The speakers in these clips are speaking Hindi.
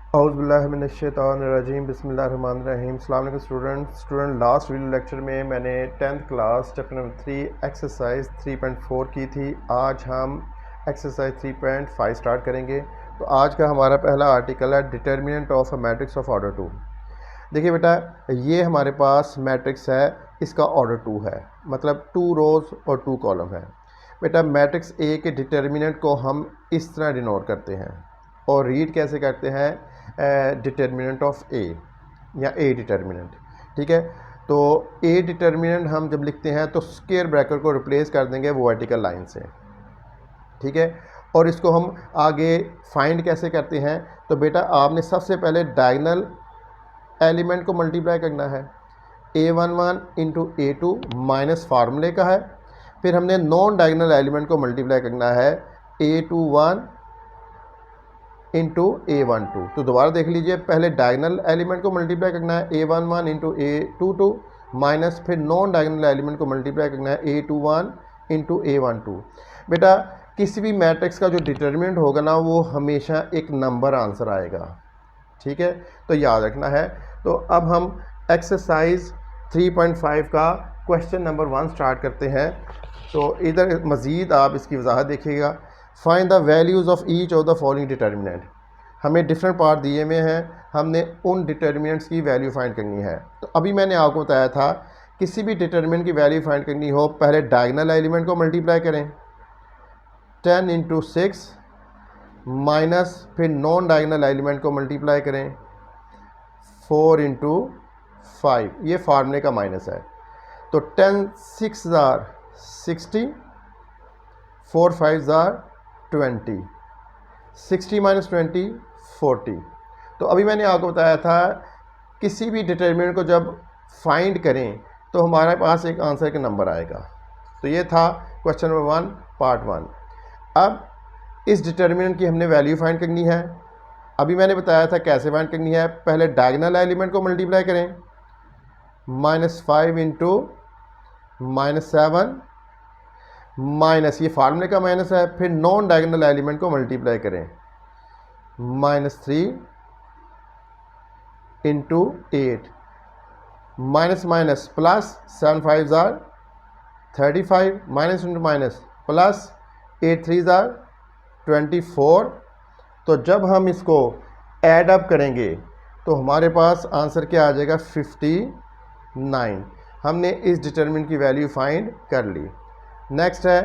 औज़ुबिल्लाहिमिनश्शैतानिर्रजीम बिस्मिल्लाहिर्रहमानिर्रहीम। अस्सलाम वालेकुम स्टूडेंट लास्ट वीडियो लेक्चर में मैंने 10th class chapter number 3 exercise 3.4 की थी। आज हम एक्सरसाइज 3.5 स्टार्ट करेंगे। तो आज का हमारा पहला आर्टिकल है determinant of a matrix of order 2। देखिए बेटा, ये हमारे पास मैट्रिक्स है, इसका ऑर्डर 2 है, मतलब 2 रोज़ और 2 कॉलम है। बेटा मैट्रिक्स ए के डिटर्मिनेंट को हम इस तरह डिनोट करते हैं और रीड कैसे करते हैं, डिटर्मिनेंट ऑफ ए या ए डिटर्मिनेंट। ठीक है, तो ए डिटर्मिनेंट हम जब लिखते हैं तो स्क्वायर ब्रैकेट को रिप्लेस कर देंगे वर्टिकल लाइन से। ठीक है, और इसको हम आगे फाइंड कैसे करते हैं, तो बेटा आपने सबसे पहले डायगनल एलिमेंट को मल्टीप्लाई करना है। A11 इंटू A2 माइनस फार्मूले का है। फिर हमने नॉन डायगनल एलिमेंट को मल्टीप्लाई करना है A21 इंटू A12। तो दोबारा देख लीजिए, पहले डायगनल एलिमेंट को मल्टीप्लाई करना है A11 इंटू A22 माइनस फिर नॉन डायगनल एलिमेंट को मल्टीप्लाई करना है A21 इंटू A12। बेटा किसी भी मैट्रिक्स का जो डिटर्मिनेंट होगा ना, वो हमेशा एक नंबर आंसर आएगा। ठीक है, तो याद रखना है। तो अब हम एक्सरसाइज 3.5 का क्वेश्चन नंबर 1 स्टार्ट करते हैं। तो इधर मज़ीद आप इसकी वजाहत देखिएगा। Find the values of each of the following determinant. हमें डिफरेंट पार्ट दिए हुए हैं, हमने उन डिटर्मिनेंट्स की वैल्यू फाइंड करनी है। तो अभी मैंने आपको बताया था, किसी भी डिटर्मिनेंट की वैल्यू फाइंड करनी हो, पहले डायगनल एलिमेंट को मल्टीप्लाई करें 10 इंटू 6 माइनस फिर नॉन डायगनल एलिमेंट को मल्टीप्लाई करें 4 इंटू 5, ये फार्मूले का माइनस है। तो 10 6 जार 60, 4 5 जार 20, 60 माइनस 20 40। तो अभी मैंने आपको बताया था, किसी भी डिटर्मिनेंट को जब फाइंड करें तो हमारे पास एक आंसर का नंबर आएगा। तो ये था क्वेश्चन नंबर 1 पार्ट 1। अब इस डिटर्मिनेंट की हमने वैल्यू फाइंड करनी है। अभी मैंने बताया था कैसे फाइंड करनी है, पहले डायगनल एलिमेंट को मल्टीप्लाई करें -5 इंटू -7 माइनस, ये फार्मूले का माइनस है, फिर नॉन डायगनल एलिमेंट को मल्टीप्लाई करें -3 into 8 minus minus plus 7 5 jar 35 minus into minus plus 8 3 jar 24। तो जब हम इसको ऐड अप करेंगे तो हमारे पास आंसर क्या आ जाएगा 59। हमने इस डिटर्मिनेंट की वैल्यू फाइंड कर ली। नेक्स्ट है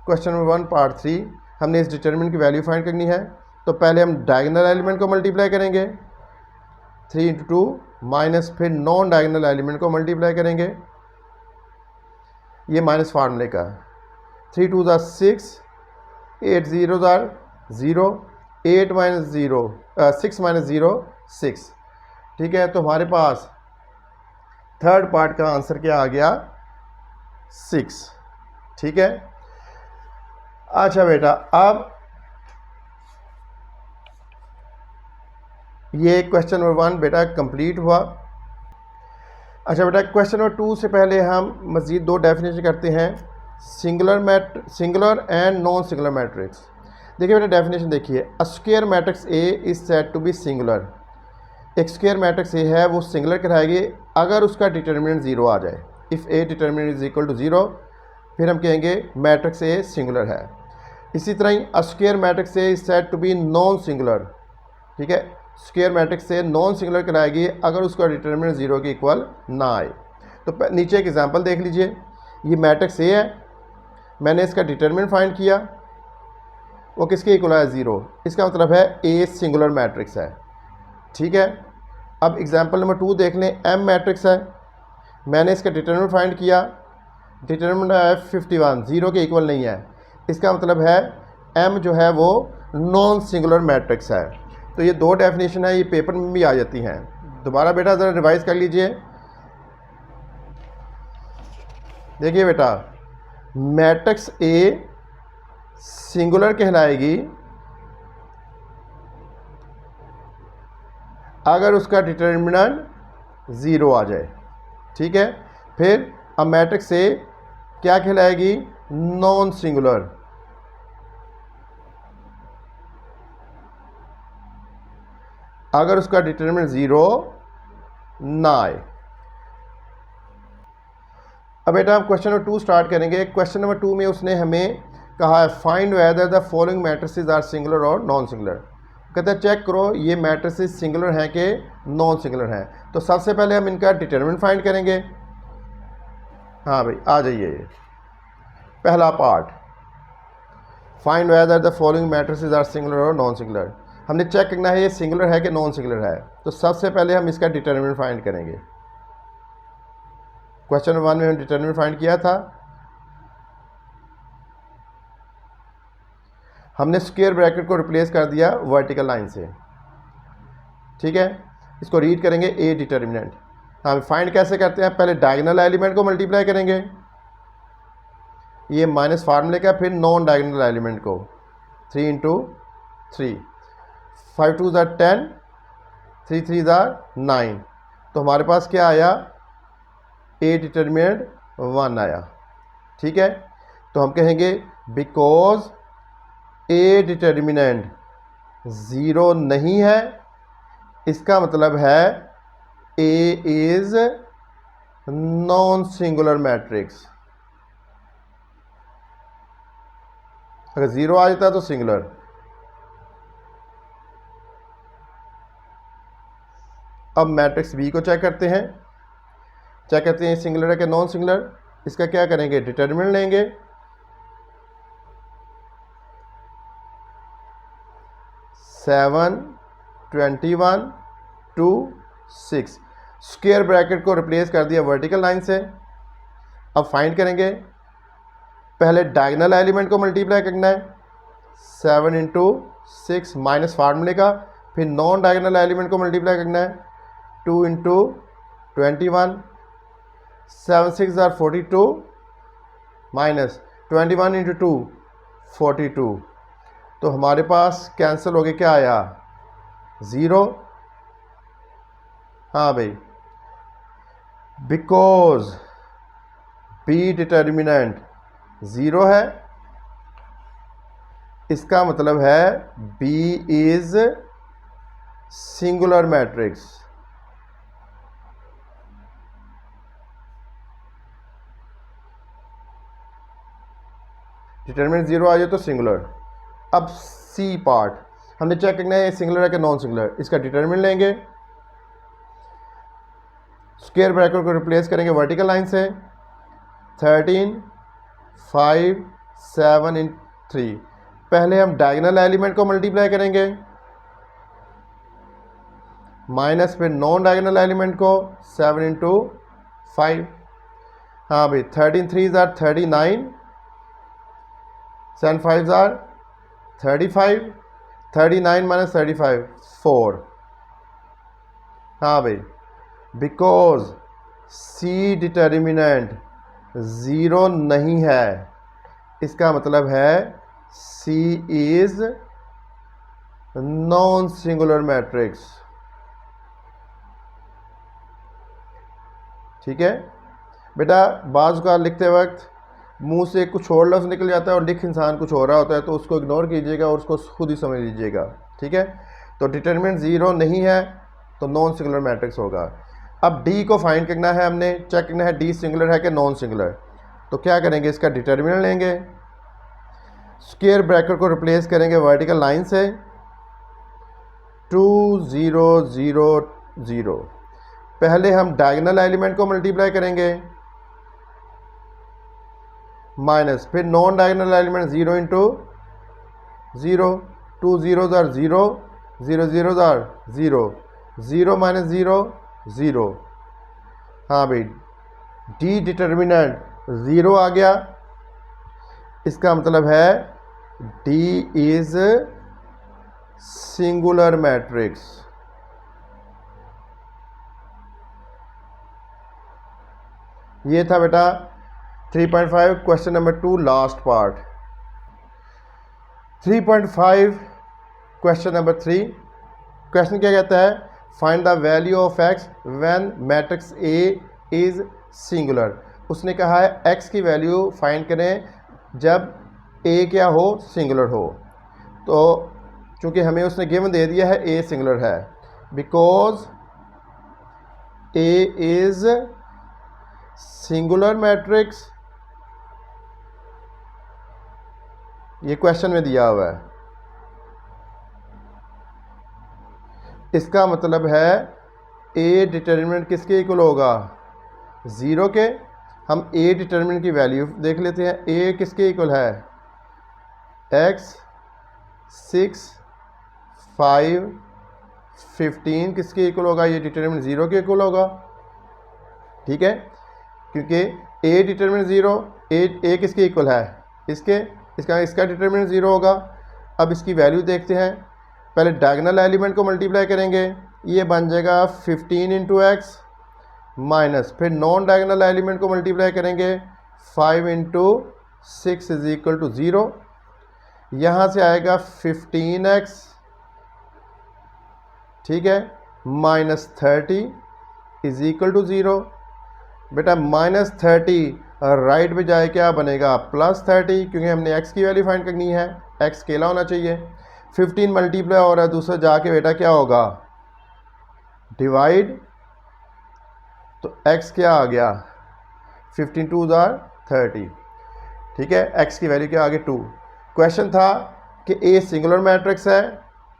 क्वेश्चन नंबर 1 पार्ट 3। हमने इस डिटर्मिनेंट की वैल्यू फाइंड करनी है। तो पहले हम डायगनल एलिमेंट को मल्टीप्लाई करेंगे 3 इंटू 2 माइनस फिर नॉन डायगनल एलिमेंट को मल्टीप्लाई करेंगे, ये माइनस फार्मूले का 3 2 जार 6, 8 0 जार 0, 8 माइनस 0 6 माइनस 0 6। ठीक है, तो हमारे पास थर्ड पार्ट का आंसर क्या आ गया 6। ठीक है, अच्छा बेटा, अब ये क्वेश्चन नंबर 1 बेटा कंप्लीट हुआ। अच्छा बेटा, क्वेश्चन नंबर 2 से पहले हम मज़ीद 2 डेफिनेशन करते हैं, singular and non singular matrix. देखिए बेटा डेफिनेशन देखिए, a square matrix A is said to be singular. एक स्क्वायर मैट्रिक्स ए है, वो सिंगुलर कहलाएगी अगर उसका डिटर्मिनेंट 0 आ जाए। If A determinant is equal to 0, फिर हम कहेंगे मैट्रिक्स ए सिंगुलर है। इसी तरह ही a square matrix A is said to be non singular. ठीक है, स्क्वायर मैट्रिक्स से नॉन सिंगुलर कराएगी अगर उसका डिटर्मिनेंट 0 के इक्वल ना आए। तो नीचे एक एग्जांपल देख लीजिए, ये मैट्रिक्स ए है, मैंने इसका डिटर्मिनेंट फाइंड किया, वो किसके इक्वल है 0। इसका मतलब है ए सिंगुलर मैट्रिक्स है। ठीक है, अब एग्जांपल नंबर 2 देख लें, एम मैट्रिक्स है, मैंने इसका डिटर्मिनेंट फाइंड किया, डिटर्मिनेंट है 51, 0 के इक्वल नहीं है। इसका मतलब है एम जो है वो नॉन सिंगुलर मैट्रिक्स है। तो ये 2 डेफिनेशन है, ये पेपर में भी आ जाती हैं। दोबारा बेटा ज़रा रिवाइज कर लीजिए। देखिए बेटा, मैट्रिक्स ए सिंगुलर कहलाएगी अगर उसका डिटर्मिनेंट 0 आ जाए। ठीक है, फिर अब मैट्रिक्स ए क्या कहलाएगी, नॉन सिंगुलर। अगर उसका डिटरमिनेंट 0 ना आए। अब बेटा हम क्वेश्चन नंबर 2 स्टार्ट करेंगे। क्वेश्चन नंबर 2 में उसने हमें कहा है find whether the following matrices are singular और नॉन सिंगुलर। कहते हैं चेक करो ये मैट्रिसेस सिंगुलर हैं कि नॉन सिंगुलर हैं। तो सबसे पहले हम इनका डिटरमिनेंट फाइंड करेंगे। हाँ भाई आ जाइए, पहला part find whether the following matrices are singular और नॉन सिंगुलर। हमने चेक करना है ये सिंगुलर है कि नॉन सिंगुलर है। तो सबसे पहले हम इसका डिटरमिनेंट फाइंड करेंगे। क्वेश्चन नंबर 1 में हम डिटरमिनेंट फाइंड किया था। हमने स्क्वायर ब्रैकेट को रिप्लेस कर दिया वर्टिकल लाइन से। ठीक है, इसको रीड करेंगे ए डिटरमिनेंट। हम फाइंड कैसे करते हैं, पहले डायगोनल एलिमेंट को मल्टीप्लाई करेंगे, ये माइनस फार्मूले का, फिर नॉन डायगोनल एलिमेंट को 3 इंटू 3, 5 2 ज़ार 10, 3 3 ज़ार 9। तो हमारे पास क्या आया, ए डिटरमिनेंट 1 आया। ठीक है, तो हम कहेंगे बिकॉज ए डिटरमिनेंट 0 नहीं है, इसका मतलब है ए इज नॉन सिंगुलर मैट्रिक्स। अगर 0 आ जाता है तो सिंगुलर। अब मैट्रिक्स बी को चेक करते हैं। चेक करते हैं सिंगुलर है कि नॉन सिंगुलर। इसका क्या करेंगे, डिटरमिनेंट लेंगे। सेवन 21 2 6, स्क्वायर ब्रैकेट को रिप्लेस कर दिया वर्टिकल लाइन से। अब फाइंड करेंगे, पहले डायगोनल एलिमेंट को मल्टीप्लाई करना है 7 इंटू 6 माइनस फार्मूले का, फिर नॉन डायगोनल एलिमेंट को मल्टीप्लाई करना है 2 इंटू 21, 7 6 ज़ार 42 माइनस 21 इंटू 2 42। तो हमारे पास कैंसिल हो गया, क्या आया 0। हाँ भाई, बिकॉज बी डिटरमिनेंट 0 है, इसका मतलब है B is singular matrix. Determinant 0 आ जाए तो सिंगुलर। अब सी पार्ट हमने चेक करना है सिंगुलर है कि नॉन सिंगुलर। इसका डिटरमिनेंट लेंगे, स्क्वायर ब्रैकेट को रिप्लेस करेंगे वर्टिकल लाइन से 13 5 7 इन 3। पहले हम डायगोनल एलिमेंट को मल्टीप्लाई करेंगे माइनस, फिर नॉन डायगोनल एलिमेंट को 7 इंटू 5। हाँ भाई 13 3 ज़ार 39, 7 5 ज़ार 35, 39 माइनस 35 4। हाँ भाई, बिकॉज सी डिटरमिनेंट 0 नहीं है, इसका मतलब है सी इज नॉन सिंगुलर मैट्रिक्स। ठीक है बेटा, बाज़ का लिखते वक्त मुंह से कुछ और लफ्ज़ निकल जाता है और लिख इंसान कुछ हो रहा होता है, तो उसको इग्नोर कीजिएगा और उसको खुद ही समझ लीजिएगा। ठीक है, तो डिटरमिनेंट 0 नहीं है तो नॉन सिंगुलर मैट्रिक्स होगा। अब डी को फाइंड करना है, हमने चेक करना है डी सिंगुलर है कि नॉन सिंगुलर। तो क्या करेंगे, इसका डिटरमिनेंट लेंगे, स्क्वायर ब्रैकेट को रिप्लेस करेंगे वर्टिकल लाइन से 2 0 0 0। पहले हम डायगोनल एलिमेंट को मल्टीप्लाई करेंगे माइनस, फिर नॉन डायगोनल एलिमेंट 0 इंटू 0, 2 0 ज़ार 0, 0 0 ज़ार 0, 0 माइनस 0 0। हाँ भाई, डी डिटरमिनेंट 0 आ गया, इसका मतलब है डी इज सिंगुलर मैट्रिक्स। ये था बेटा 3.5 question number 2 last part. 3.5 question number 3, question क्या कहता है, find the value of x when matrix A is singular. उसने कहा है एक्स की वैल्यू फाइंड करें जब ए क्या हो, सिंगुलर हो। तो चूंकि हमें उसने गिवन दे दिया है ए सिंगुलर है, because A is singular matrix, ये क्वेश्चन में दिया हुआ है। इसका मतलब है ए डिटर्मिनेंट किसके इक्वल होगा, 0 के। हम ए डिटर्मिनेंट की वैल्यू देख लेते हैं। ए किसके इक्वल है, x 6 5 15 किसके इक्वल होगा, ये डिटर्मिनेंट 0 के इक्वल होगा। ठीक है, क्योंकि ए डिटर्मिनेंट 0, ए किसके इक्वल है, इसका डिटर्मिनेंट 0 होगा। अब इसकी वैल्यू देखते हैं। पहले डायगोनल एलिमेंट को मल्टीप्लाई करेंगे, ये बन जाएगा 15 इंटू एक्स, माइनस फिर नॉन डायगोनल एलिमेंट को मल्टीप्लाई करेंगे 5 इंटू 6 इज इक्वल टू 0। यहाँ से आएगा 15x, ठीक है, माइनस 30 इज इक्वल टू 0। बेटा माइनस 30 राइट में जाए क्या बनेगा, प्लस 30, क्योंकि हमने x की वैल्यू फाइंड करनी है, x अकेला होना चाहिए। 15 मल्टीप्लाई हो रहा है, दूसरा जाके बेटा क्या होगा, डिवाइड, तो x क्या आ गया, 15 2 जार 30। ठीक है, x की वैल्यू क्या आ गई 2। क्वेश्चन था कि a सिंगुलर मैट्रिक्स है,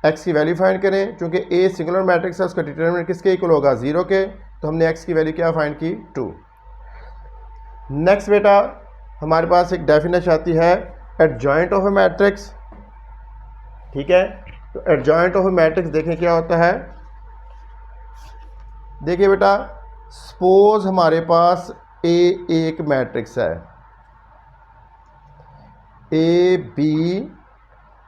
x की वैल्यू फाइंड करें। चूंकि a सिंगुलर मैट्रिक्स है, उसका डिटरमिनेंट किसके इक्वल होगा, 0 के, तो हमने x की वैल्यू क्या फाइंड की, 2। नेक्स्ट बेटा हमारे पास एक डेफिनेशन आती है एडजॉइंट ऑफ ए मैट्रिक्स। ठीक है, तो एडजॉइंट ऑफ ए मैट्रिक्स देखें क्या होता है। देखिए बेटा, सपोज हमारे पास ए एक मैट्रिक्स है, ए बी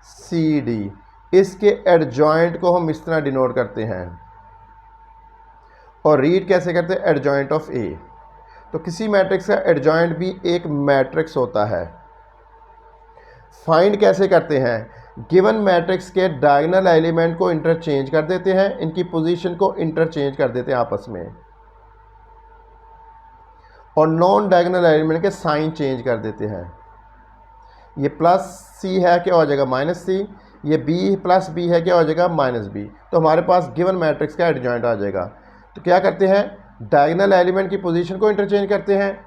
सी डी, इसके एडजॉइंट को हम इस तरह डिनोट करते हैं और रीड कैसे करते हैं, एडजॉइंट ऑफ ए। तो किसी मैट्रिक्स का एडजॉइंट भी एक मैट्रिक्स होता है। फाइंड कैसे करते हैं, गिवन मैट्रिक्स के डायगोनल एलिमेंट को इंटरचेंज कर देते हैं, इनकी पोजीशन को इंटरचेंज कर देते हैं आपस में, और नॉन डायगोनल एलिमेंट के साइन चेंज कर देते हैं। ये प्लस सी है, क्या हो जाएगा माइनस सी, ये बी प्लस बी है, क्या हो जाएगा माइनस बी। तो हमारे पास गिवन मैट्रिक्स का एडजॉइंट आ जाएगा। तो क्या करते हैं, डायगोनल एलिमेंट की पोजीशन को इंटरचेंज करते हैं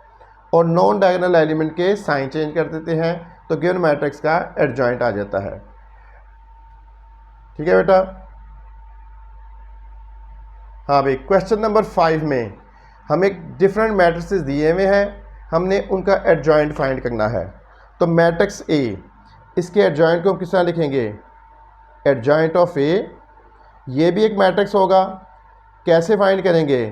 और नॉन डायगोनल एलिमेंट के साइन चेंज कर देते हैं, तो गिवन मैट्रिक्स का एडजॉइंट आ जाता है। ठीक है बेटा। हाँ भाई, क्वेश्चन नंबर 5 में हमें डिफरेंट मैट्रिक्सेस दिए हुए हैं, हमने उनका एडजॉइंट फाइंड करना है। तो मैट्रिक्स ए, इसके एडजॉइंट को हम किस तरह लिखेंगे, एडजॉइंट ऑफ ए, ये भी एक मैट्रिक्स होगा। कैसे फाइंड करेंगे,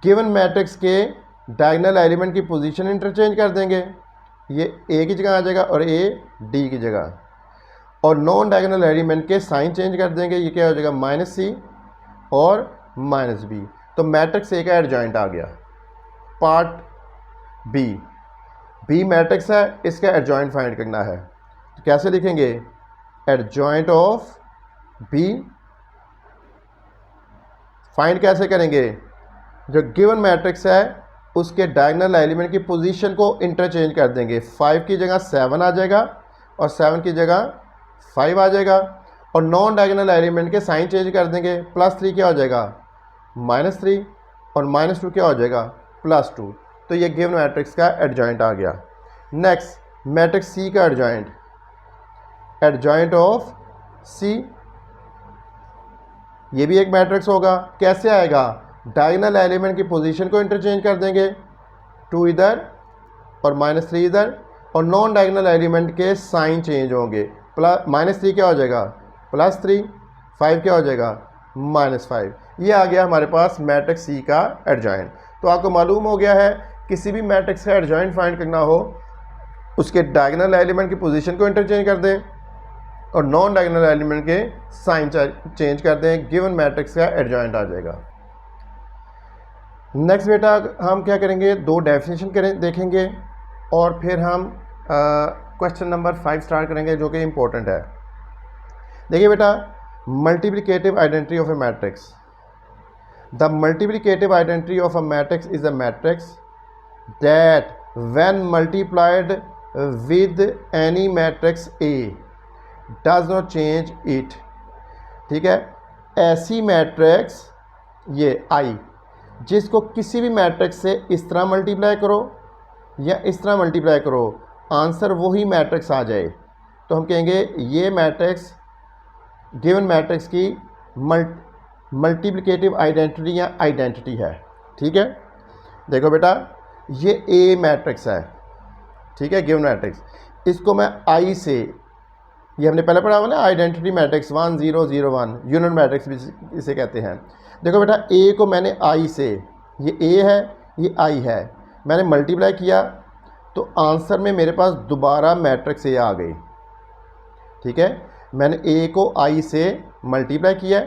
गिवन मैट्रिक्स के डायगोनल एलिमेंट की पोजीशन इंटरचेंज कर देंगे, ये ए की जगह आ जाएगा और ए डी की जगह, और नॉन डायगोनल एलिमेंट के साइन चेंज कर देंगे, ये क्या हो जाएगा माइनस सी और माइनस बी। तो मैट्रिक्स ए का एडजॉइंट आ गया। पार्ट बी, बी मैट्रिक्स है, इसका एडजॉइंट फाइंड करना है। तो कैसे लिखेंगे, एडजॉइंट ऑफ बी फाइंड कैसे करेंगे, जो गिवन मैट्रिक्स है उसके डायगोनल एलिमेंट की पोजीशन को इंटरचेंज कर देंगे। 5 की जगह 7 आ जाएगा और 7 की जगह 5 आ जाएगा, और नॉन डायगोनल एलिमेंट के साइन चेंज कर देंगे। +3 क्या हो जाएगा -3, और -2 क्या हो जाएगा +2। तो ये गिवन मैट्रिक्स का एडजॉइंट आ गया। नेक्स्ट मैट्रिक्स सी का एडजॉइंट, एडजॉइंट ऑफ सी, ये भी एक मैट्रिक्स होगा। कैसे आएगा, डायगोनल एलिमेंट की पोजीशन को इंटरचेंज कर देंगे, 2 इधर और -3 इधर, और नॉन डायगोनल एलिमेंट के साइन चेंज होंगे। -3 क्या हो जाएगा +3, 5 क्या हो जाएगा -5। ये आ गया हमारे पास मैट्रिक्स सी का एडजॉइंट। तो आपको मालूम हो गया है, किसी भी मैट्रिक्स का एडजॉइंट फाइंड करना हो, उसके डायगोनल एलिमेंट की पोजीशन को इंटरचेंज कर दें और नॉन डायगोनल एलिमेंट के साइन चेंज कर दें, गिवन मैट्रिक्स का एडजॉइंट आ जाएगा। नेक्स्ट बेटा हम क्या करेंगे, 2 डेफिनेशन देखेंगे और फिर हम क्वेश्चन नंबर 5 स्टार्ट करेंगे, जो कि इम्पोर्टेंट है। देखिए बेटा, multiplicative identity of A matrix, the multiplicative identity of a matrix is a matrix that when multiplied with any matrix A does not change it. ठीक है, ऐसी मैट्रिक्स ये आई जिसको किसी भी मैट्रिक्स से इस तरह मल्टीप्लाई करो या इस तरह मल्टीप्लाई करो, आंसर वही मैट्रिक्स आ जाए, तो हम कहेंगे ये मैट्रिक्स गिवन मैट्रिक्स की मल्टीप्लिकेटिव आइडेंटिटी या आइडेंटिटी है। ठीक है, देखो बेटा ये ए मैट्रिक्स है, ठीक है, गिवन मैट्रिक्स, इसको मैं आई से, ये हमने पहले पढ़ा हुआ ना आइडेंटिटी मैट्रिक्स 1 0 0 1 यूनिट मैट्रिक्स भी इसे कहते हैं। देखो बेटा ए को मैंने आई से, ये ए है ये आई है, मैंने मल्टीप्लाई किया तो आंसर में मेरे पास दोबारा मैट्रिक्स ए आ गई। ठीक है, मैंने ए को आई से मल्टीप्लाई किया,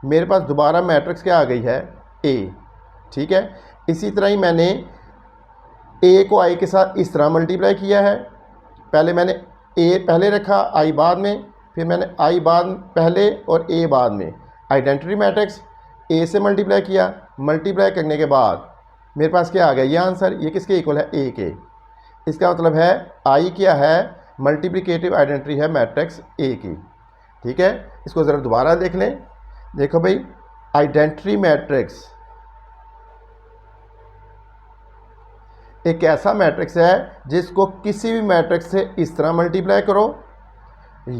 मेरे पास दोबारा मैट्रिक्स क्या आ गई है, ए। ठीक है, इसी तरह ही मैंने ए को आई के साथ इस तरह मल्टीप्लाई किया है, पहले मैंने ए पहले रखा आई बाद में, फिर मैंने आई बाद पहले और ए बाद में, आइडेंटिटी मैट्रिक्स ए से मल्टीप्लाई किया, मल्टीप्लाई करने के बाद मेरे पास क्या आ गया, ये आंसर, ये किसके इक्वल है, ए के। इसका मतलब है आई क्या है, मल्टीप्लिकेटिव आइडेंटिटी है मैट्रिक्स ए की। ठीक है, इसको ज़रा दोबारा देख लें। देखो भाई आइडेंटिटी मैट्रिक्स एक ऐसा मैट्रिक्स है जिसको किसी भी मैट्रिक्स से इस तरह मल्टीप्लाई करो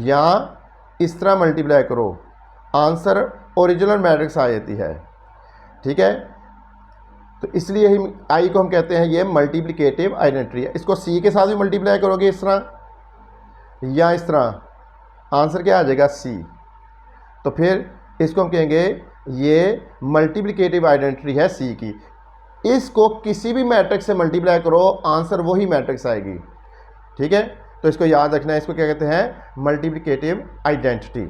या इस तरह मल्टीप्लाई करो, आंसर ओरिजिनल मैट्रिक्स आ जाती है। ठीक है, तो इसलिए ही आई को हम कहते हैं ये मल्टीप्लिकेटिव आइडेंटिटी है। इसको सी के साथ भी मल्टीप्लाई करोगे इस तरह या इस तरह, आंसर क्या आ जाएगा, सी। तो फिर इसको हम कहेंगे ये मल्टीप्लिकेटिव आइडेंटिटी है सी की। इसको किसी भी मैट्रिक्स से मल्टीप्लाई करो, आंसर वही मैट्रिक्स आएगी। ठीक है, तो इसको याद रखना है, इसको क्या कहते हैं, multiplicative identity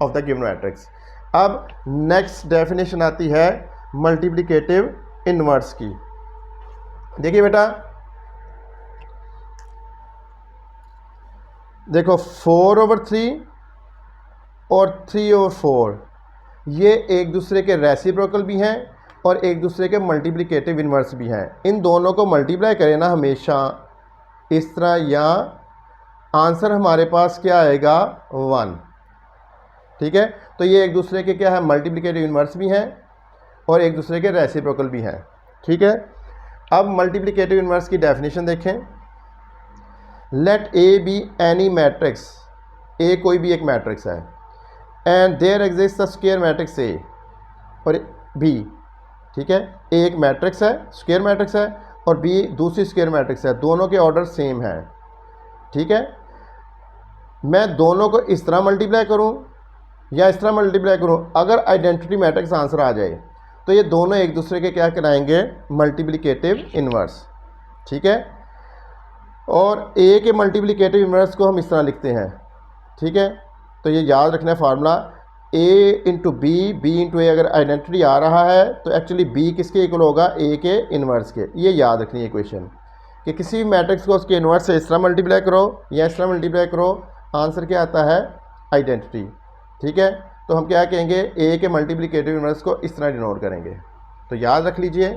of the given matrix. अब नेक्स्ट डेफिनेशन आती है मल्टीप्लिकेटिव इनवर्स की। देखिए बेटा, देखो 4/3 और 3/4 ये एक दूसरे के रेसिप्रोकल भी हैं और एक दूसरे के मल्टीप्लिकेटिव इनवर्स भी हैं। इन दोनों को मल्टीप्लाई करें ना हमेशा इस तरह, या आंसर हमारे पास क्या आएगा, 1। ठीक है, तो ये एक दूसरे के क्या है, मल्टीप्लिकेटिव इनवर्स भी हैं और एक दूसरे के रेसिप्रोकल भी हैं। ठीक है, अब मल्टीप्लिकेटिव इनवर्स की डेफिनेशन देखें। Let A be any matrix, A कोई भी एक मैट्रिक्स है, and there exist the square matrix A और बी। ठीक है, ए एक मैट्रिक्स है, स्क्वायर मैट्रिक्स है, और बी दूसरी स्क्वायर मैट्रिक्स है, दोनों के ऑर्डर सेम हैं। ठीक है, मैं दोनों को इस तरह मल्टीप्लाई करूं या इस तरह मल्टीप्लाई करूं, अगर आइडेंटिटी मैट्रिक्स आंसर आ जाए तो ये दोनों एक दूसरे के क्या कराएंगे, मल्टीप्लिकेटिव इनवर्स। ठीक है, और ए के मल्टीप्लिकेटिव इनवर्स को हम इस तरह लिखते हैं। ठीक है, तो ये याद रखना है फार्मूला, ए इंटू बी, बी इंटू ए। अगर आइडेंटिटी आ रहा है तो एक्चुअली बी किसके इक्वल होगा, ए के इनवर्स के। ये याद रखनी है इक्वेशन कि किसी भी मैट्रिक्स को उसके इनवर्स से इस तरह मल्टीप्लाई करो या इस तरह मल्टीप्लाई करो, आंसर क्या आता है, आइडेंटिटी। ठीक है, तो हम क्या कहेंगे, ए के मल्टीप्लिकेटिव इनवर्स को इस तरह डिनोट करेंगे। तो याद रख लीजिए,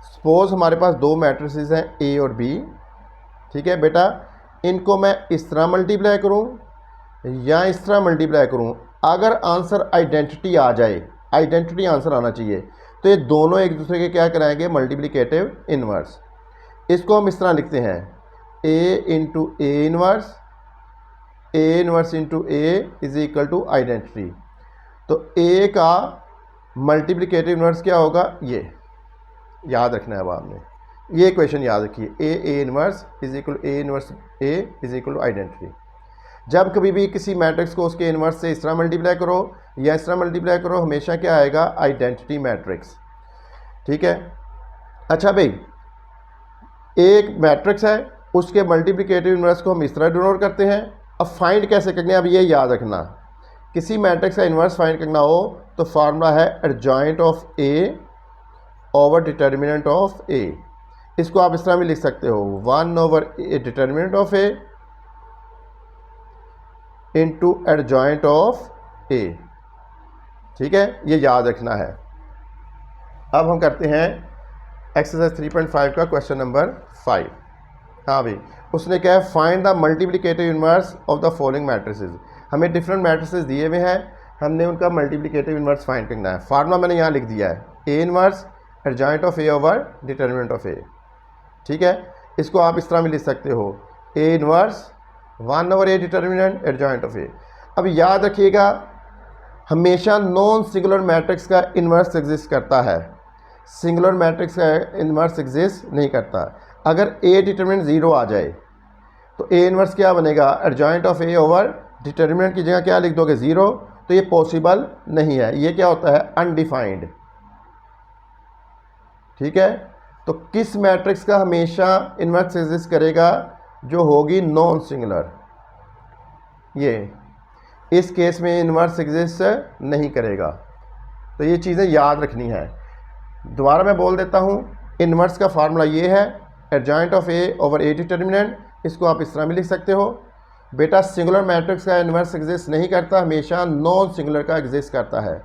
सपोज हमारे पास दो मैट्रिसेस हैं ए और बी। ठीक है बेटा, इनको मैं इस तरह मल्टीप्लाई करूं या इस तरह मल्टीप्लाई करूं, अगर आंसर आइडेंटिटी आ जाए, आइडेंटिटी आंसर आना चाहिए, तो ये दोनों एक दूसरे के क्या कराएंगे, मल्टीप्लिकेटिव इनवर्स। इसको हम इस तरह लिखते हैं, A into A inverse, A inverse into A is equal to identity. तो ए का मल्टीप्लिकेटिव इनवर्स क्या होगा, ये याद रखना है। अब आपने ये इक्वेशन याद रखिए, A inverse is equal A inverse A is equal to identity. जब कभी भी किसी मैट्रिक्स को उसके इनवर्स से इस तरह मल्टीप्लाई करो या इस तरह मल्टीप्लाई करो, हमेशा क्या आएगा, आइडेंटिटी मैट्रिक्स। ठीक है, अच्छा भाई, एक मैट्रिक्स है, उसके मल्टीप्लिकेटिव इनवर्स को हम इस तरह डिनोट करते हैं। अब फाइंड कैसे करने हैं, अब ये याद रखना, किसी मैट्रिक्स का इनवर्स फाइंड करना हो तो फार्मूला है adjoint of A over determinant of A. इसको आप इस तरह भी लिख सकते हो, 1/a determinant of A into adjoint of A. ठीक है, ये याद रखना है। अब हम करते हैं एक्सरसाइज 3.5 का क्वेश्चन नंबर 5। हाँ भाई, उसने क्या है, find the multiplicative inverse of the following matrices. हमें डिफरेंट मैट्रिसेस दिए हुए हैं, हमने उनका मल्टीप्लिकेटिव इन्वर्स फाइंड करना है। फार्मूला मैंने यहाँ लिख दिया है, A inverse adjoint of A over determinant of A. ठीक है, इसको आप इस तरह भी लिख सकते हो, A inverse 1 over A determinant adjoint of A. अब याद रखिएगा, हमेशा नॉन सिंगुलर मैट्रिक्स का इन्वर्स एग्जिस्ट करता है, सिंगुलर मैट्रिक्स का इन्वर्स एग्जिस्ट नहीं करता। अगर ए डिटर्मिनेंट 0 आ जाए तो ए इन्वर्स क्या बनेगा, adjoint of A over determinant की जगह क्या लिख दोगे, 0। तो ये पॉसिबल नहीं है, ये क्या होता है, अनडिफाइंड। ठीक है, तो किस मैट्रिक्स का हमेशा इन्वर्स एग्जिस्ट करेगा, जो होगी नॉन सिंगुलर। ये इस केस में इन्वर्स एग्जिस्ट नहीं करेगा। तो ये चीज़ें याद रखनी है। दोबारा मैं बोल देता हूँ, इन्वर्स का फार्मूला ये है, adjoint of A over A determinant. इसको आप इस तरह भी लिख सकते हो, बेटा सिंगुलर मैट्रिक्स का इन्वर्स एग्जिस्ट नहीं करता, हमेशा नॉन सिंगुलर का एग्जिस्ट करता है।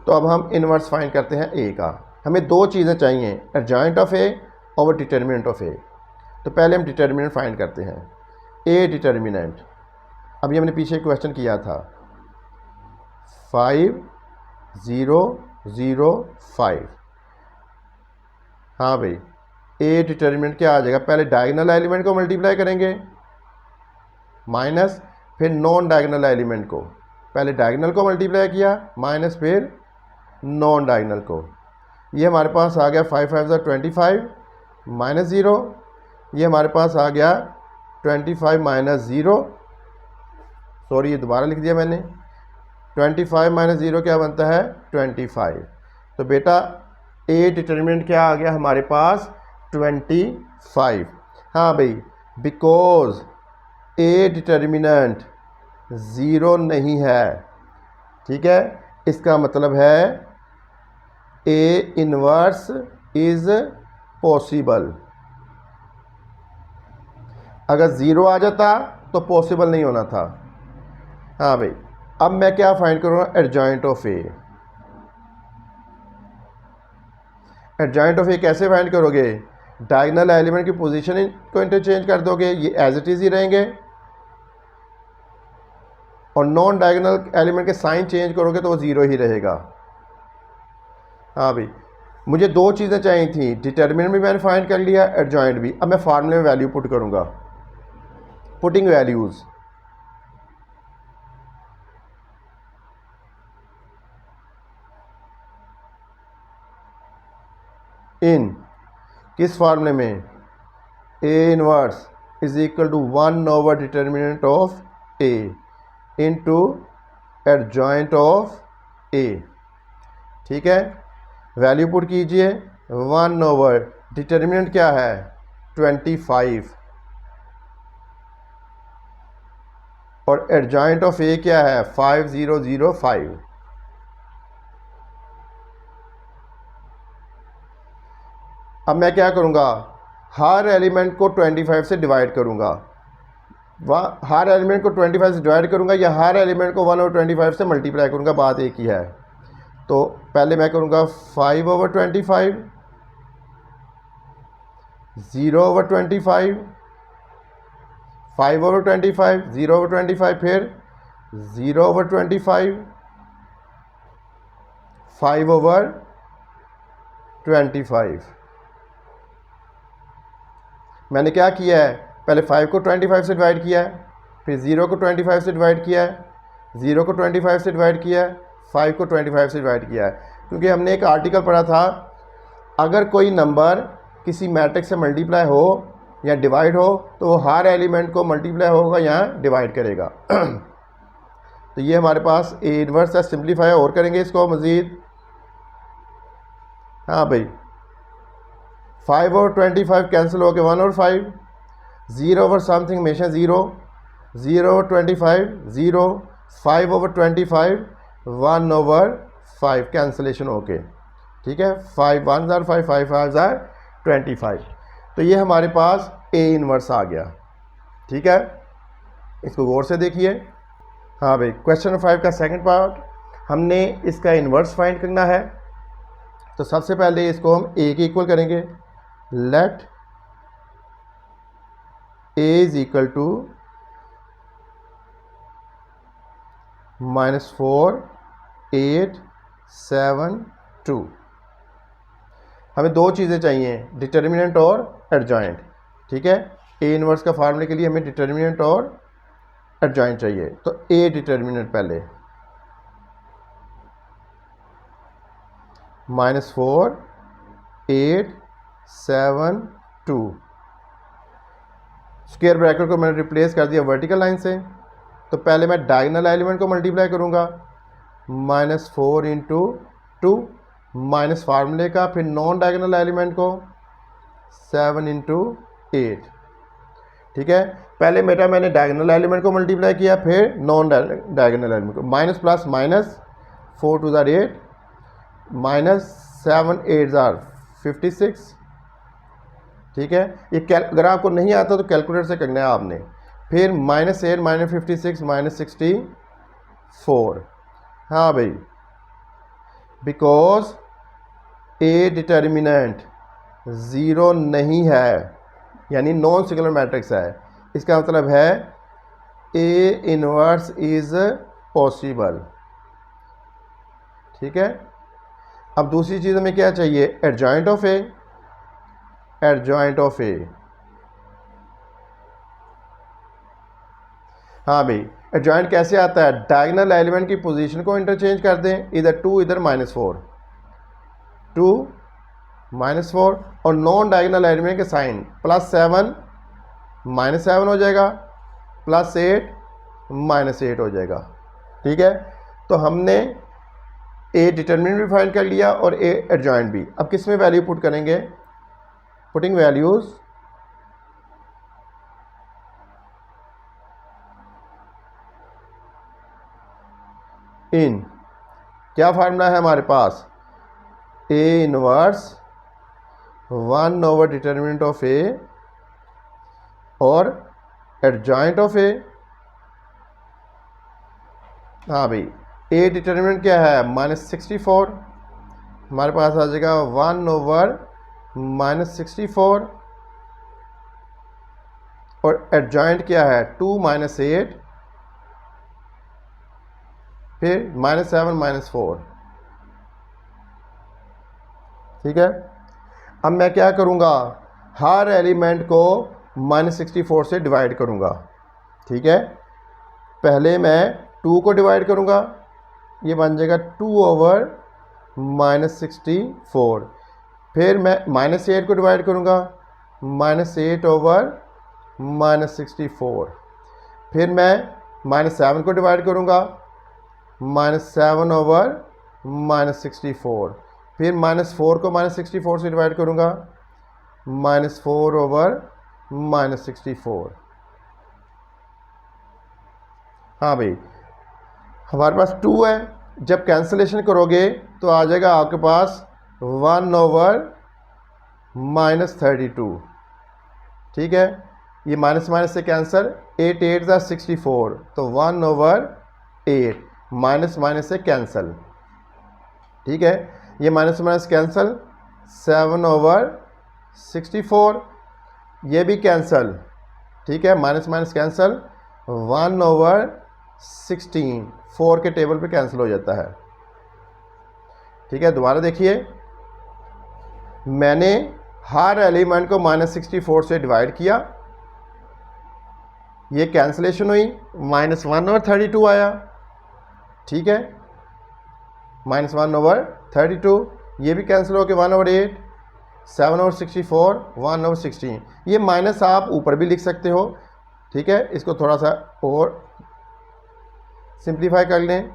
तो अब हम इन्वर्स फाइंड करते हैं ए का। हमें दो चीज़ें चाहिए, adjoint of A over determinant of A. तो पहले हम डिटर्मिनेंट फाइंड करते हैं, ए डिटर्मिनेंट। अभी हमने पीछे क्वेश्चन किया था 5 0 0 5। हाँ भाई, ए डिटर्मिनेंट क्या आ जाएगा, पहले डायगोनल एलिमेंट को मल्टीप्लाई करेंगे माइनस, फिर नॉन डायगोनल एलिमेंट को, पहले डायगोनल को मल्टीप्लाई किया माइनस, फिर नॉन डायगोनल को। ये हमारे पास आ गया 5 5 25 माइनस 0। ये हमारे पास आ गया 25 माइनस 0, सॉरी ये दोबारा लिख दिया मैंने, 25 माइनस 0 क्या बनता है, 25। तो बेटा ए डिटर्मिनेंट क्या आ गया हमारे पास, 25। हाँ भाई, बिकॉज ए डिटर्मिनेंट 0 नहीं है। ठीक है, इसका मतलब है ए इन्वर्स इज पॉसिबल। अगर 0 आ जाता तो पॉसिबल नहीं होना था। हाँ भाई, अब मैं क्या फाइंड करूँगा, adjoint of A. Adjoint of A कैसे फाइंड करोगे, डायगोनल एलिमेंट की पोजीशन को इंटरचेंज कर दोगे, ये एज इट इज़ ही रहेंगे, और नॉन डायगोनल एलिमेंट के साइन चेंज करोगे तो वो 0 ही रहेगा। हाँ भाई, मुझे दो चीज़ें चाहिए थी, डिटर्मिनेंट भी मैंने फाइंड कर लिया, एडजॉइंट भी। अब मैं फार्मूले में वैल्यू पुट करूँगा, पुटिंग वैल्यूज़। इन किस फार्मूले में, A inverse is equal to 1 over determinant of A into adjoint of A. ठीक है, वैल्यू पुट कीजिए, 1 ओवर डिटर्मिनेंट क्या है, 25, और एडजॉइंट ऑफ ए क्या है, 5005। अब मैं क्या करूँगा, हर एलिमेंट को 25 से डिवाइड करूँगा, हर एलिमेंट को 25 से डिवाइड करूँगा, या हर एलिमेंट को 1 ओवर 25 से मल्टीप्लाई करूँगा, बात एक ही है। तो पहले मैं करूँगा 5 ओवर 25, 0 ओवर 25, 5 ओवर 25, 0 ओवर 25, फिर 0 ओवर 25, 5 ओवर 25। मैंने क्या किया है, पहले 5 को 25 से डिवाइड किया है, फिर 0 को 25 से डिवाइड किया है, 0 को 25 से डिवाइड किया है, 5 को 25 से डिवाइड किया है। क्योंकि हमने एक आर्टिकल पढ़ा था, अगर कोई नंबर किसी मैट्रिक्स से मल्टीप्लाई हो या डिवाइड हो तो वो हर एलिमेंट को मल्टीप्लाई होगा या डिवाइड करेगा। तो ये हमारे पास ए इनवर्स है, सिंप्लीफाई और करेंगे इसको मज़ीद। हाँ भाई, 5 ओवर 25 कैंसिल हो गए, 1 ओवर 5, 0 ओवर समथिंग हमेशा 0, 0 over 25 0, 5 over 25 1 over 5 cancellation okay. ठीक है, 5 1 जार 5 5 5 जार 25। तो ये हमारे पास ए इनवर्स आ गया। ठीक है, इसको गौर से देखिए। हाँ भाई, क्वेश्चन 5 का सेकंड पार्ट, हमने इसका इनवर्स फाइंड करना है। तो सबसे पहले इसको हम ए के इक्वल करेंगे, let A is equal to -4 8 7 2। हमें दो चीज़ें चाहिए, डिटर्मिनेंट और एडजॉइंट। ठीक है, ए इनवर्स का फार्मूले के लिए हमें डिटर्मिनेंट और एडजॉइंट चाहिए। तो ए डिटर्मिनेंट पहले -4 8 7 2। स्क्वायर ब्रैकेट को मैंने रिप्लेस कर दिया वर्टिकल लाइन से। तो पहले मैं डायगोनल एलिमेंट को मल्टीप्लाई करूंगा, -4 इंटू 2 माइनस फार्मूले का, फिर नॉन डायगोनल एलिमेंट को 7 इंटू 8। ठीक है, पहले मैंने डायगोनल एलिमेंट को मल्टीप्लाई किया, फिर नॉन डायगोनल एलिमेंट को। माइनस प्लस माइनस, 4 2 ज़ार 8, -7 8 ज़ार 56। ठीक है, ये अगर आपको नहीं आता तो कैलकुलेटर से करना है आपने। फिर -8 -56 -64। हाँ भाई, बिकॉज ए डिटर्मिनेंट 0 नहीं है, यानी नॉन सिंगुलर मैट्रिक्स है। इसका मतलब है ए इनवर्स इज पॉसिबल। ठीक है, अब दूसरी चीज़ हमें क्या चाहिए, adjoint of A. Adjoint of A, हाँ भाई, एडजॉइंट कैसे आता है, डायगोनल एलिमेंट की पोजीशन को इंटरचेंज कर दें, इधर 2 इधर -4, 2 -4, और नॉन डायगोनल एलिमेंट के साइन, +7 -7 हो जाएगा, +8 -8 हो जाएगा। ठीक है, तो हमने ए डिटर्मिनेंट भी फाइंड कर लिया और ए एडजॉइंट भी। अब किस में वैल्यू पुट करेंगे, पुटिंग वैल्यूज इन, क्या फार्मूला है हमारे पास, A inverse 1 over determinant of A और एडजॉइंट ऑफ ए। हाँ भाई, ए डिटर्मिनेंट क्या है, -64, हमारे पास आ जाएगा 1 ओवर -64, और एडजॉइंट क्या है 2 -8, फिर -7 -4। ठीक है, अब मैं क्या करूँगा, हर एलिमेंट को -64 से डिवाइड करूँगा। ठीक है, पहले मैं 2 को डिवाइड करूँगा, ये बन जाएगा 2 ओवर -64। फिर मैं -8 को डिवाइड करूँगा, -8 ओवर -64। फिर मैं -7 को डिवाइड करूँगा, -7 ओवर -64। फिर -4 को -64 से डिवाइड करूँगा, -4 ओवर -64। हाँ भाई, हमारे पास 2 है, जब कैंसलेशन करोगे तो आ जाएगा आपके पास 1 ओवर -32। ठीक है, ये माइनस माइनस से कैंसल, 8 8 ज़ा 64, तो 1 ओवर 8, माइनस माइनस से कैंसल। ठीक है, ये माइनस माइनस कैंसल, 7 ओवर 64, ये भी कैंसल। ठीक है, माइनस माइनस कैंसल, 1 ओवर 16, 4 के टेबल पे कैंसिल हो जाता है। ठीक है, दोबारा देखिए, मैंने हर एलिमेंट को -64 से डिवाइड किया, ये कैंसिलेशन हुई, -1 ओवर 32 आया। ठीक है, -1 ओवर 32, ये भी कैंसिल हो के 1 ओवर 8, 7 ओवर 64, 1 ओवर 16। ये माइनस आप ऊपर भी लिख सकते हो। ठीक है, इसको थोड़ा सा और सिंप्लीफाई कर लें,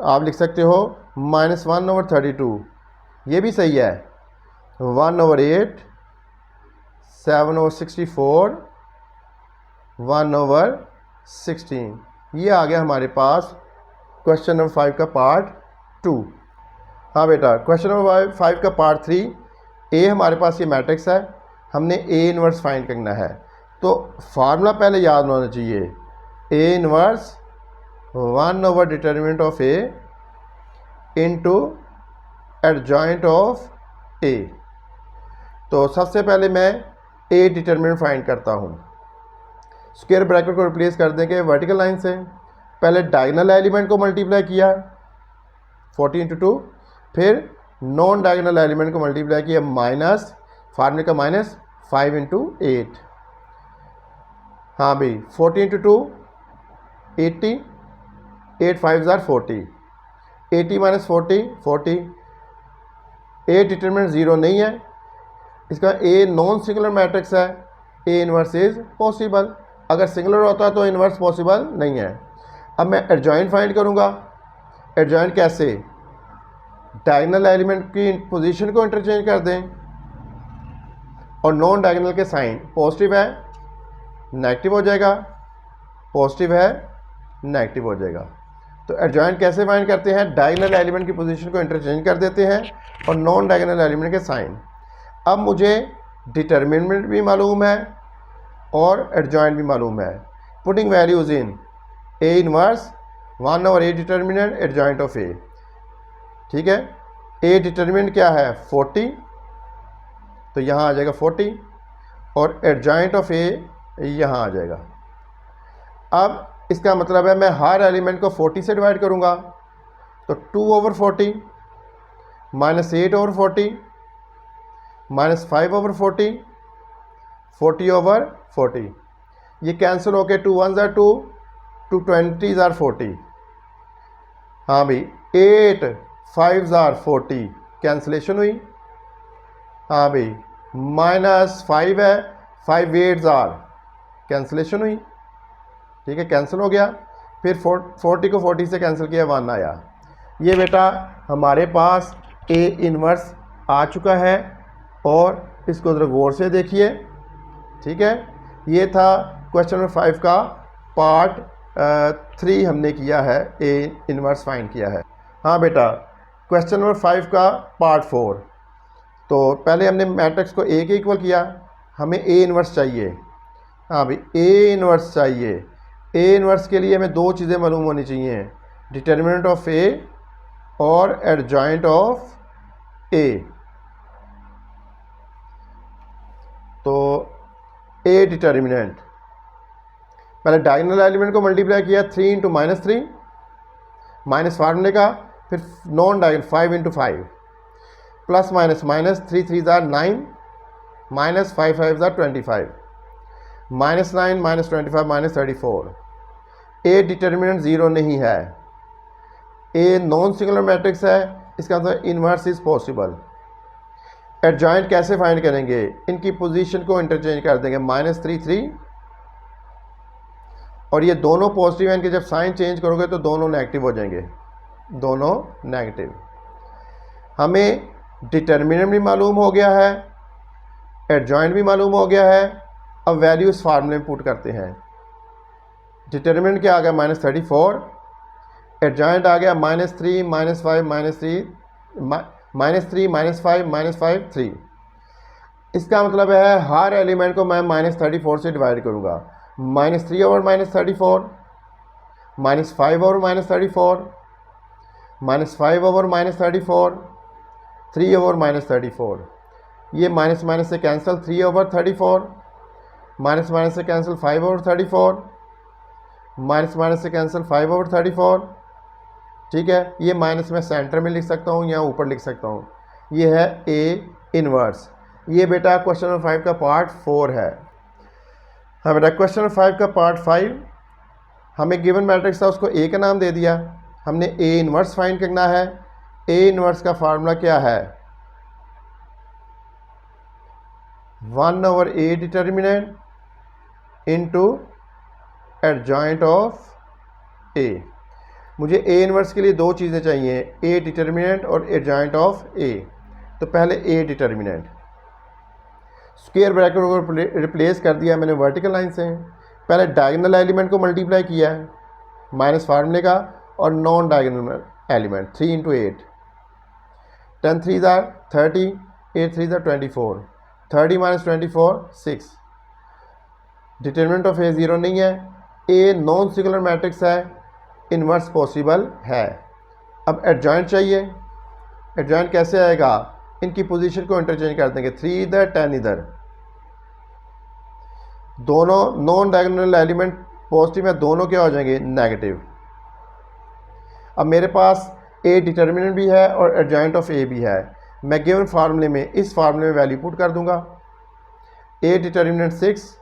आप लिख सकते हो -1 ओवर 32, ये भी सही है, 1 ओवर 8, 7 ओवर 64, 1 ओवर 16। ये आ गया हमारे पास क्वेश्चन नंबर 5 का पार्ट 2। हाँ बेटा, क्वेश्चन नंबर 5 का पार्ट 3, ए हमारे पास ये मैट्रिक्स है, हमने ए इनवर्स फाइंड करना है। तो फार्मूला पहले याद होना चाहिए, A inverse 1 over determinant of A into adjoint of A. तो सबसे पहले मैं ए डिटर्मिनेंट फाइंड करता हूँ। स्क्वायर ब्रैकेट को रिप्लेस कर देंगे वर्टिकल लाइन से, पहले डायगनल एलिमेंट को मल्टीप्लाई किया 40 इंटू 2, फिर नॉन डायगनल एलिमेंट को मल्टीप्लाई किया माइनस फार्मूले का माइनस 5 इंटू 8। हाँ भाई 40 इंटू 2 80, 8 5 40, 80 माइनस 40 40। ए डिटरमिनेंट ज़ीरो नहीं है, इसका ए नॉन सिंगुलर मैट्रिक्स है, ए इनवर्स इज पॉसिबल। अगर सिंगुलर होता तो इनवर्स पॉसिबल नहीं है। अब मैं एडजॉइंट फाइंड करूँगा। एडजॉइंट कैसे? डायगनल एलिमेंट की पोजीशन को इंटरचेंज कर दें और नॉन डायगनल के साइन, पॉजिटिव है नेगेटिव हो जाएगा, पॉजिटिव है नेगेटिव हो जाएगा। तो एडजॉइंट कैसे फाइंड करते हैं? डायगनल एलिमेंट की पोजीशन को इंटरचेंज कर देते हैं और नॉन डायगनल एलिमेंट के साइन। अब मुझे डिटर्मिनेंट भी मालूम है और एडजॉइंट भी मालूम है। Putting values in A inverse 1 over A determinant adjoint of A. ठीक है, ए डिटर्मिनेंट क्या है 40, तो यहाँ आ जाएगा 40 और एडजॉइंट ऑफ ए यहाँ आ जाएगा। अब इसका मतलब है मैं हर एलिमेंट को 40 से डिवाइड करूँगा, तो 2 over 40 minus 8 over 40 minus 5 over 40, 40 over 40। ये कैंसिल होके 2 1 ज़ार 2, 2 20 ज़ार 40। हाँ भाई 8 5 ज़ार 40 कैंसिलेशन हुई। हाँ भाई माइनस 5 है, 5 8 ज़ार कैंसिलेशन हुई। ठीक है, कैंसिल हो गया। फिर 40 को 40 से कैंसिल किया, 1 आया। ये बेटा हमारे पास ए इनवर्स आ चुका है और इसको ज़रा गौर से देखिए। ठीक है, ये था क्वेश्चन नंबर 5 का पार्ट 3 हमने किया है, ए इनवर्स फाइंड किया है। हाँ बेटा क्वेश्चन नंबर 5 का पार्ट 4। तो पहले हमने मैट्रिक्स को ए के इक्वल किया, हमें ए इनवर्स चाहिए। हाँ भाई ए इनवर्स चाहिए। ए इनवर्स के लिए हमें दो चीज़ें मालूम होनी चाहिए, डिटर्मिनेंट ऑफ ए और एडजॉइंट ऑफ ए। तो ए डिटर्मिनेंट, पहले डायगोनल एलिमेंट को मल्टीप्लाई किया 3 इंटू माइनस 3 माइनस फार्मूले का, फिर non diagonal 5 into 5 plus minus minus 3 3 ज़ार 9 माइनस 5 5 ज़ार 25 minus 9 minus 25 minus 34। A determinant zero नहीं है, ए नॉन सिंगुलर मैट्रिक्स है, इसका मतलब इनवर्स इज पॉसिबल। एडजॉइंट कैसे फाइंड करेंगे? इनकी पोजीशन को इंटरचेंज कर देंगे, माइनस 3 3 और ये दोनों पॉजिटिव हैं, इनके जब साइन चेंज करोगे तो दोनों नेगेटिव हो जाएंगे, दोनों नेगेटिव। हमें डिटर्मिनेंट भी मालूम हो गया है, एडजॉइंट भी मालूम हो गया है। अब वैल्यू इस फार्मूले में पुट करते हैं। डिटर्मिनेंट क्या आ गया माइनस 34, एडजॉइंट आ गया minus 3 minus 5 minus 3 minus 3 minus 5 minus 5 3। इसका मतलब है हर एलिमेंट को मैं माइनस 34 से डिवाइड करूँगा। Minus 3 over minus 34, minus 5 over minus 34, minus 5 over minus 34, 3 over minus 34। ये माइनस माइनस से कैंसिल, 3 ओवर 34, माइनस माइनस से कैंसिल 5 ओवर 34, माइनस माइनस से कैंसिल 5 ओवर 34। ठीक है, ये माइनस मैं सेंटर में लिख सकता हूँ या ऊपर लिख सकता हूँ। ये है ए इनवर्स। ये बेटा क्वेश्चन नंबर 5 का पार्ट 4 है। हाँ बेटा क्वेश्चन नंबर 5 का पार्ट 5, हमें गिवन मैट्रिक्स था, उसको ए का नाम दे दिया। हमने ए इनवर्स फाइंड करना है। ए इनवर्स का फार्मूला क्या है? 1 over A determinant into adjoint of A. मुझे ए इनवर्स के लिए दो चीज़ें चाहिए, ए डिटर्मिनेंट और एडजॉइंट ऑफ ए। तो पहले ए डिटर्मिनेंट, स्क्वायर ब्रैकेट को रिप्लेस कर दिया मैंने वर्टिकल लाइन से। पहले डायगोनल एलिमेंट को मल्टीप्लाई किया है माइनस फार्मूले का, और नॉन डायगोनल एलिमेंट 3 इंटू 8, 10 3 ज़ार 30, 8 3 ज़ार 24, 30 minus 24 6। Determinant of A zero नहीं है, ए नॉन सिंगुलर मैट्रिक्स है, इनवर्स पॉसिबल है। अब एडजॉइंट चाहिए। एडजॉइंट कैसे आएगा? इनकी पोजीशन को इंटरचेंज कर देंगे, 3 इधर 10 इधर। दोनों नॉन डायगोनल एलिमेंट पॉजिटिव है, दोनों क्या हो जाएंगे नेगेटिव। अब मेरे पास ए डिटर्मिनेंट भी है और एडजॉइंट ऑफ ए भी है। मैं गिवन फार्मूले में इस फार्मूले में वैल्यू पुट कर दूंगा। ए डिटर्मिनेंट 6,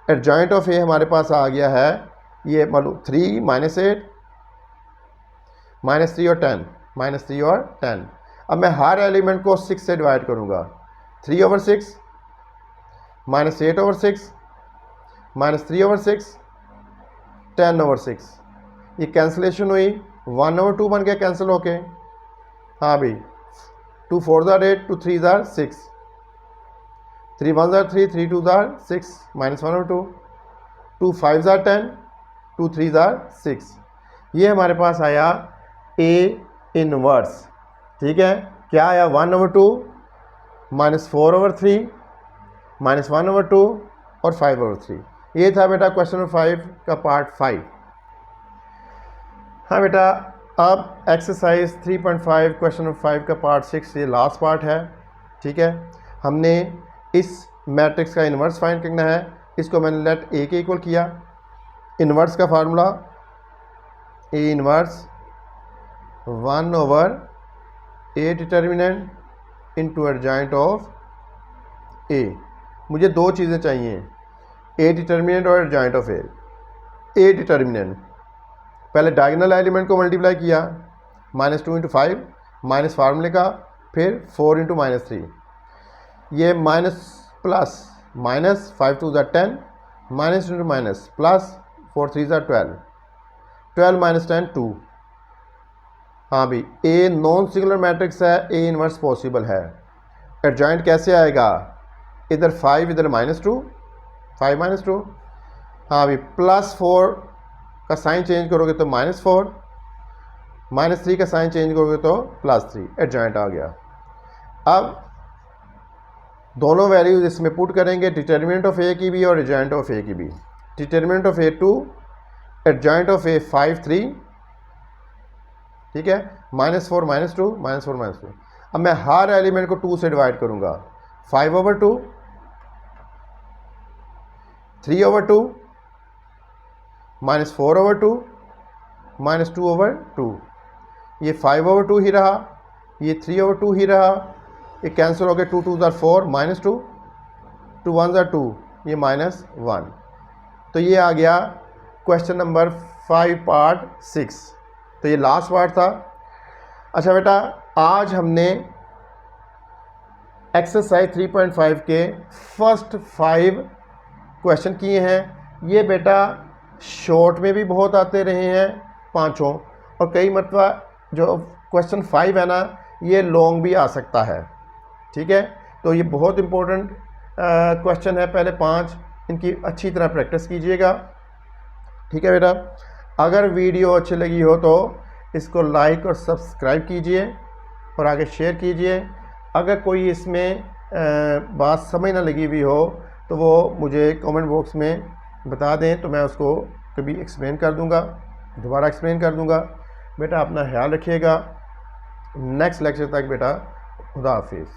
एडजॉइंट ऑफ ए हमारे पास आ गया है ये मालूम 3 माइनस 8 माइनस 3 और 10 माइनस 3 और 10। अब मैं हर एलिमेंट को 6 से डिवाइड करूंगा। 3/6 माइनस 8/6 माइनस 3/6 10/6। ये कैंसिलेशन हुई, 1/2 बन गया कैंसिल होके। हाँ भाई, 2 4 8 2 3 6, 3 1 3 3 2 6 माइनस 1/2, 2 5 10 2 3 6। ये हमारे पास आया ए इनवर्स। ठीक है, क्या आया 1/2 माइनस 4/3 माइनस 1/2 और 5/3। ये था बेटा क्वेश्चन नंबर 5 का पार्ट 5। हाँ बेटा, अब एक्सरसाइज 3.5 क्वेश्चन नंबर 5 का पार्ट 6 ये लास्ट पार्ट है। ठीक है, हमने इस मैट्रिक्स का इन्वर्स फाइंड करना है। इसको मैंने लेट ए के इक्वल किया। इन्वर्स का formula A inverse 1/a determinant into adjoint of A. मुझे दो चीज़ें चाहिए, ए डिटर्मिनेंट और adjoint of A. A determinant पहले डायगोनल एलिमेंट को मल्टीप्लाई किया, -2 × 5 माइनस फार्मूले का, फिर 4 × -3। ये minus plus minus 5 2 10 minus into minus plus 4 3 12 12 minus 10 2। हाँ भाई, ए नॉन सिंगुलर मैट्रिक्स है, ए इनवर्स पॉसिबल है। एडजॉइंट कैसे आएगा, इधर 5 इधर -2, 5 -2। हाँ भाई, +4 का साइन चेंज करोगे तो -4, -3 का साइन चेंज करोगे तो +3। एडजॉइंट आ गया। अब दोनों वैल्यूज इसमें पुट करेंगे, डिटर्मिनेंट ऑफ ए की भी और एडजॉइंट ऑफ ए की भी। Determinant of A 2, adjoint of A 5 3। ठीक है, -4 -2 -4 -2। अब मैं हर एलिमेंट को 2 से डिवाइड करूंगा। 5/2 3/2 -4/2 -2/2। ये 5/2 ही रहा, ये 3/2 ही रहा। ये कैंसिल हो गया, 2 2 4 -2 2 1 2, ये -1। तो ये आ गया क्वेश्चन नंबर 5 पार्ट 6। तो ये लास्ट पार्ट था। अच्छा बेटा, आज हमने एक्सरसाइज 3.5 के फर्स्ट 5 क्वेश्चन किए हैं। ये बेटा शॉर्ट में भी बहुत आते रहे हैं पांचों, और कई मरतबा जो क्वेश्चन 5 है ना, ये लॉन्ग भी आ सकता है। ठीक है, तो ये बहुत इम्पोर्टेंट क्वेश्चन है। पहले 5 इनकी अच्छी तरह प्रैक्टिस कीजिएगा। ठीक है बेटा, अगर वीडियो अच्छी लगी हो तो इसको लाइक और सब्सक्राइब कीजिए और आगे शेयर कीजिए। अगर कोई इसमें बात समझ ना लगी हुई हो तो वो मुझे कमेंट बॉक्स में बता दें, तो मैं उसको कभी एक्सप्लेन कर दूंगा, दोबारा एक्सप्लेन कर दूंगा। बेटा अपना ख्याल रखिएगा। नेक्स्ट लेक्चर तक बेटा, खुदा हाफिज़।